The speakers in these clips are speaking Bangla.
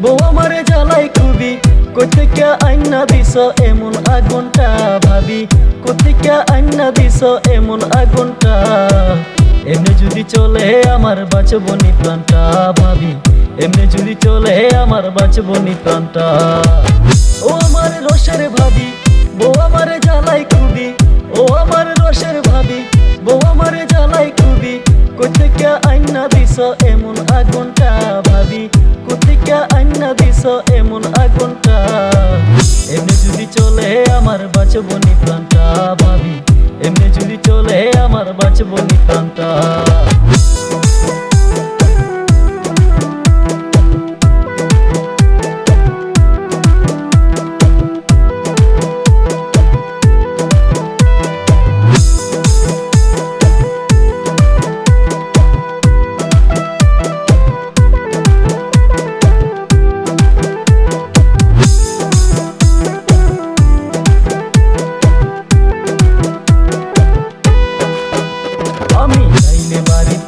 বউ আমারে জ্বালাই খুবই, কোথেকে আইনা দিছ এমন আগুনটা ভাবি, কোথেকে আইনা দিছ এমন আগুনটা। এমনি যদি চলে আমার বাঁচবনি প্রাণটা ভাবি, এমনি যদি চলে আমার বাঁচবনি প্রাণটা। ও আমার রসের ভাবি, বউ আমারে জ্বালাই খুবই, ও আমার রসের ভাবি, বউ আমারে জ্বালাই খুবই, কোথেকে আইনা দিছ এমন আগুনটা ভাবি, কোথেকে আইনা দিছ এমন আগুনটা। এমনি যদি চলে আমার বাঁচবনি প্রাণটা ভাবি, এমনি যদি চলে আমার বাঁচবনি প্রাণটা।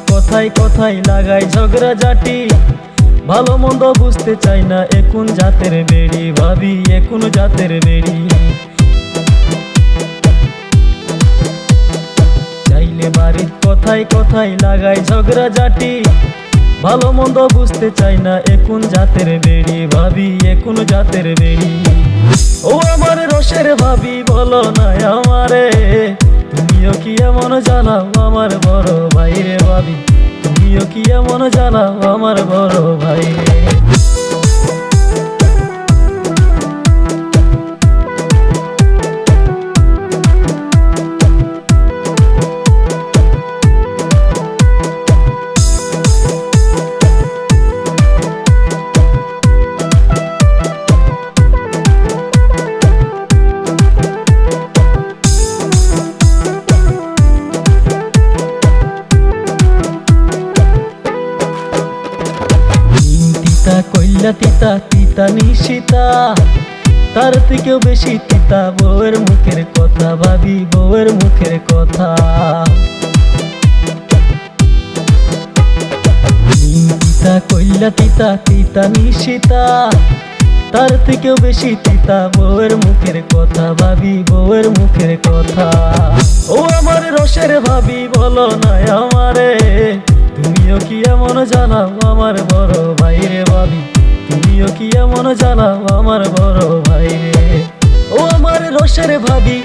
কথায় কথায় লাগাই ঝগড়া জাটি, ভালো মন্দ বুঝতে চাই না এখন জাতের বেড়ি ভাবি, এখন জাতের বেড়ি। চাইলে বাড়ির কথায় কথায় লাগাই ঝগড়া জাটি, ভালো মন্দ বুঝতে চাই না এখন জাতের বেড়ি ভাবি, এখন জাতের বেড়ি। ও আমার রসের ভাবি বলো না আমারে, তুমিও কি এমন জ্বালাও আমার বড় ভাইরে ভাবি, তুমিও কি এমন জ্বালাও আমার বড় ভাইরে। কইলা তিতা তিতা নিশিতা, তার থেকেও বেশি তিতা বউয়ের মুখের কথা ভাবি, বউয়ের মুখের কথা। তিতা কইলা তিতা তিতা নিশিতা, তার থেকেও বেশি তিতা বউয়ের মুখের কথা ভাবি, বউয়ের মুখের কথা। ও আমার রসের ভাবি বলো না আমারে, তুমিও কি এমন জ্বালাও আমার বড় ভাইরে ভাবি, তুমিও কি এমন জ্বালাও আমার বড় ভাইরে। ও আমার রসের ভাবি,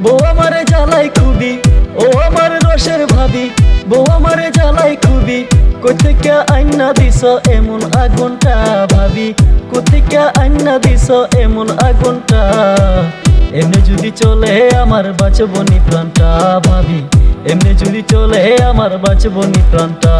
বউ আমারে জ্বালাই খুবই, ও আমার রসের ভাবি, বউ আমারে জ্বালাই খুবই, কোথেকে আইনা দিছ এমন আগুনটা ভাবি, কোথেকে আইনা দিছ এমন আগুনটা। এমনি যদি চলে আমার বাঁচবনি প্রাণটা ভাবি, এমনি যদি চলে আমার বাঁচবনি প্রাণটা।